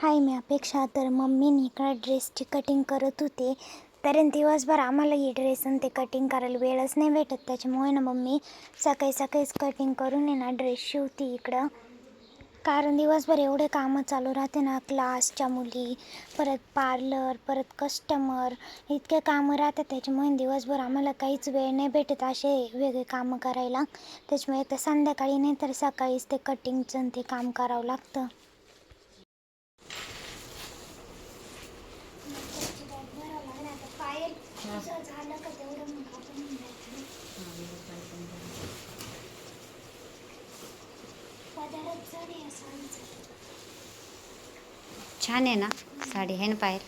हाय, मी अपेक्षा. तर मम्मीने इकडे ड्रेसची कटिंग करत होते. कारण दिवसभर आम्हाला ही ड्रेस आणि ते कटिंग करायला वेळच नाही भेटत. त्याच्यामुळे ना मम्मी सकाळीच कटिंग करून आहे ना ड्रेस शिवते इकडं. कारण दिवसभर एवढे कामं चालू राहते ना, क्लासच्या मुली, परत पार्लर, परत कस्टमर, इतके कामं राहतात. त्याच्यामुळे दिवसभर आम्हाला काहीच वेळ नाही भेटत असे वेगळे कामं करायला. त्याच्यामुळे तर संध्याकाळी नाही तर सकाळीच ते कटिंगचं ते काम करावं लागतं. छान आहे ना साडी, आहे ना पायल?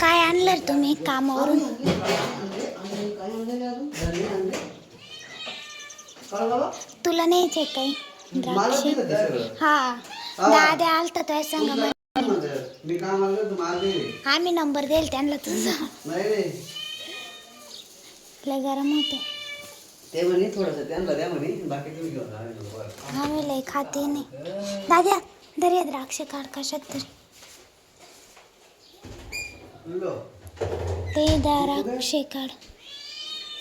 काय आणलं तुम्ही कामावरून? तुला न्यायचे काही द्राक्षे? हा, दादा आलता तुझ्या संग. आम्ही नंबर देईल त्यांना तुझा. लय गरम होते. आम्ही लय खाते नाही. दादा दर्या द्राक्ष काढ कशात तरी. ते द्राक्षे काढ.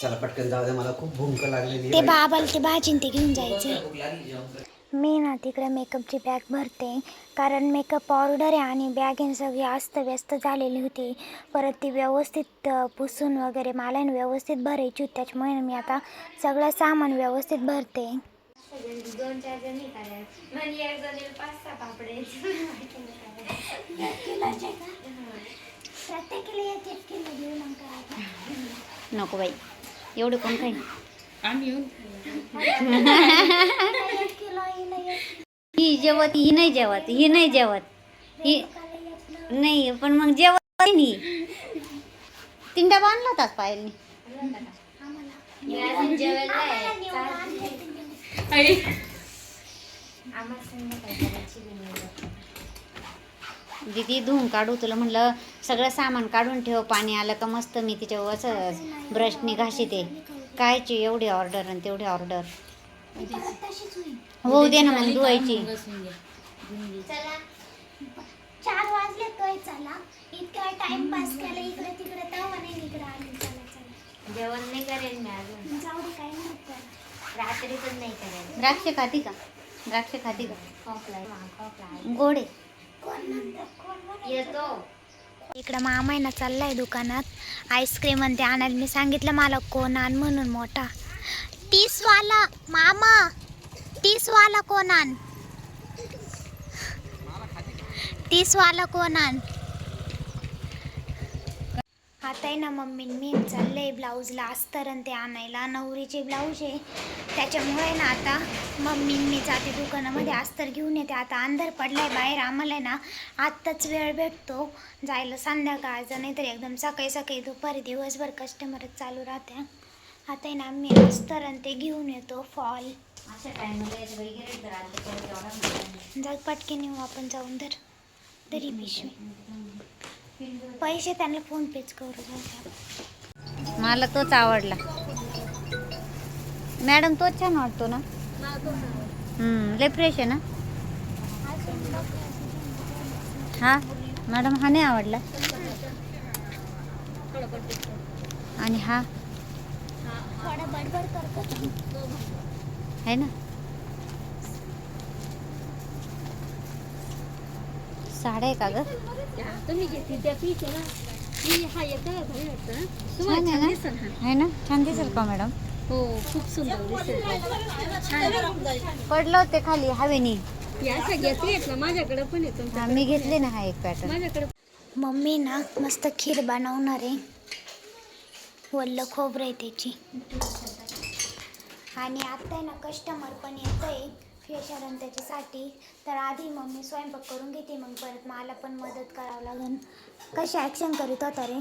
चला पटकन जाऊ दे, मला खूप भूक लागलेली ते बाबाला ते भाजीन ते घेऊन जायचं. मी ना तिकडे मेकअपची बॅग भरते. कारण मेकअप पावडर आहे आणि बॅग सगळी अस्तव्यस्त झालेली होती. परत ती व्यवस्थित पुसून वगैरे मला व्यवस्थित भरायची होती. त्याच्यामुळे मी आता सगळं सामान व्यवस्थित भरते. 2-4 जणी करायला म्हणजे एक जणी 5-6 पापडे प्रत्येकीला एक किलो घेऊन मग करायचं. नको बाई, एवढं कोण काही. आम्ही येऊन ही जेवत, ही नाही जेवत, ही नाही जेवत, ही नाही. पण मग जेवत नाही. 3 डबा आणला होताच पायलनी. मी अजून जेवायला आहे. आम्हाला संध्याकाळी करायची दीदी धुवून काढू, तुला म्हणलं सगळं सामान काढून ठेव. पाणी आलं का मस्त मी तिच्यावर असं ब्रशनी घाशीते. कायची एवढी ऑर्डर आणि तेवढी ऑर्डर होऊ दे ना मग धुवायची. चला 4 वाजले काय? चला इतका टाइमपास केला इकडे तिकडे, तेव्हा नाही इकडे आली. चला चला, जेवण नाही करेल मी अजून. जाऊ दे, काही नाही. रात्री पण नाही करेल. द्राक्ष खाती का? द्राक्ष खाती का? खोकला गोडे येतो. इकडं मामा आहे ना, चाललाय दुकानात आईस्क्रीम आणि ते आणायला. मी सांगितलं मला कोण आण म्हणून मोठा 30 वाला. मामा 30 वाला कोण आण, 30 वाला कोण आण. आता आहे ना मम्मी मी चाललंय ब्लाऊजला अस्तर आणि ते आणायला. नवरीचे ब्लाऊज आहे त्याच्यामुळे ना आता मम्मी मी जाते दुकानामध्ये अस्तर घेऊन येते. आता अंधार पडलाय बाहेर. आम्हाला ना आत्ताच वेळ भेटतो जायला संध्याकाळचा, नाही तर एकदम सकाळी दुपारी दिवसभर कस्टमरच चालू राहते. आता आहे ना मी अस्तर आणि ते घेऊन येतो फॉल. अशा टाइममध्ये जर पटके नेऊ आपण जाऊन तरी पिशवी. पैसे त्यांना फोन पेच करू जाऊ. मला तोच आवडला मॅडम, तोच छान वाटतो ना. लय फ्रेश आहे ना. हा मॅडम, हा नाही आवडला. आणि हा थोडा बडबड करतो आहे ना. साड्या आहे का ग? तुम्ही घेतली त्या पीच आहे ना, ती हा एकदा भारी वाटतं. छान आहे ना, आहे ना. छान दिसेल का मॅडम? हो, खूप सुंदर दिसेल. पडलं होते खाली हवेनी. असं घेतलीत ना, माझ्याकडे पण येतो. मी घेतले ना हा एक पॅटर्न. माझ्याकडे मम्मी ना मस्त खीर बनवणार आहे. वल्ल खोबरं आहे त्याची. आणि आता आहे ना कस्टमर पण येत आहे फेशियल आणि त्याच्यासाठी. तर आधी मम्मी स्वयंपाक करून घेते, मग परत मला पण मदत करावं लागेल. कशी ॲक्शन करीत होता रे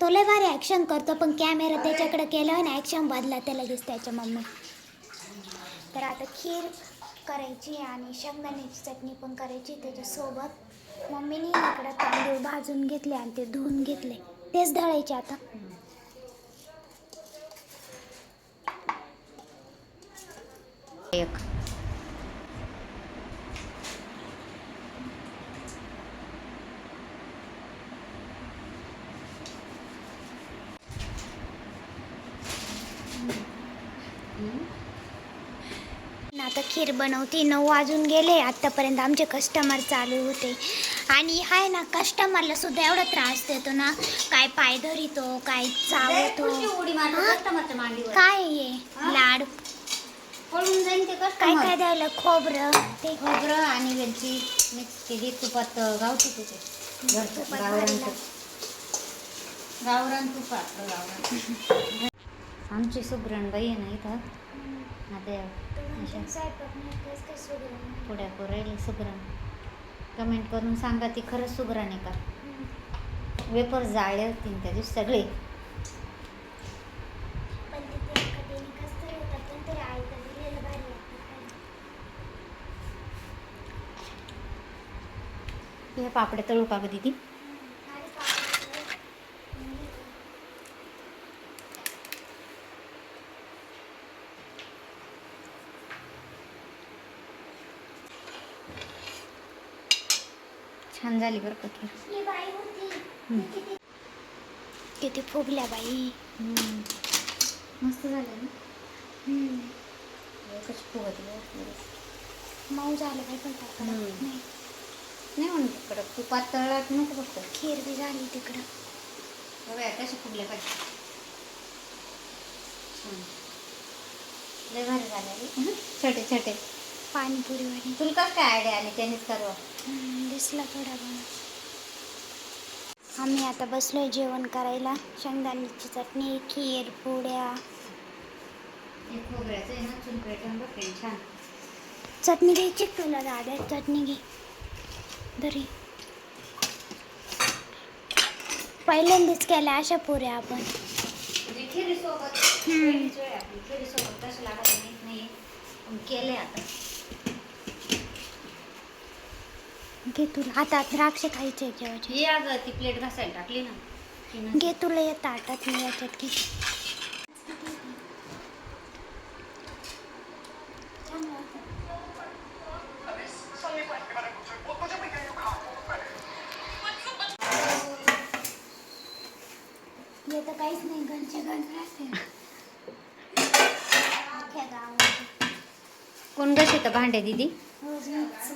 तो? लय भारी ॲक्शन करतो, पण कॅमेरा त्याच्याकडे केल्यावर ना ॲक्शन बदला त्याला लगेच त्याच्या मम्मी. तर आता खीर करायची आणि शेंगदाण्याची चटणी पण करायची त्याच्यासोबत. मम्मीने इकडं तांदूळ भाजून घेतले आणि ते धुवून घेतले, तेच दळायचे आता. एक आता खीर बनवते. 9 वाजून गेले. आत्तापर्यंत आमचे कस्टमर चालू होते. आणि आहे ना, कस्टमरला सुद्धा एवढा त्रास देतो ना, काय पाय धरितो, काय चावतो. उडी मारतो हा? कस्टमरच्या मांडीवर. काय आहे लाड, पळून जाईन ते काय कस्टमर. काय द्यायला, खोबरं ते खोबरं आणि वेलची मिक्स केली तुपात गावठी तुझे घरचं तुपात गावरान भारीला. तूप. गावरान तुपात गावरान. आमची सुगरणबाई आहे ना इथं आता अशा पुढ्या राहिली सुगरण. कमेंट करून सांगा ती खरंच सुगरण आहे का. वेपर जाळे होतील त्या दिवशी सगळे. हे पापडे तळू का गं दीदी. छान झाली बरं का खीर. किती फुगल्या बाई. मस्त झालं ना. कशी फुगत मऊ झालं बाई, पण टाकलं नाही. नाही म्हणून कडक तुपात तळात नको फक्त. खीर बी झाली तिकडं. बघा कशा फुगल्या पाहिजे. लय भारी झाले छोटे छोटे. पाणीपुरी वाली तुला कसं काय आयडिया आली त्यानेच करवा. दिसला थोडा बनव. आम्ही आता बसलोय जेवण करायला. शेंगदाण्याची चटणी, खीर, पोळ्या. हे खोबऱ्याचं आहे ना चून पेटवून बघ छान. चटणी घ्यायची तुला दाद्या. चटणी घे दरी. पहिल्यांदाच केल्या अशा पुऱ्या आपण. म्हणजे खिरीसोबत पहिलीच वेळ आपली खिरीसोबत कसं लागत माहीत नाही पण केले आता. घे तुला आता द्राक्ष खायचे जेवायचे. हे अगं ती प्लेट घासायला टाकली ना. घे तुला या ताटात मी याच्यात घे. हे तर काहीच नाही, घरचे घर राहते. अख्ख्या गावात कोण घाशी तर भांडे दीदी. रोज मिक्स.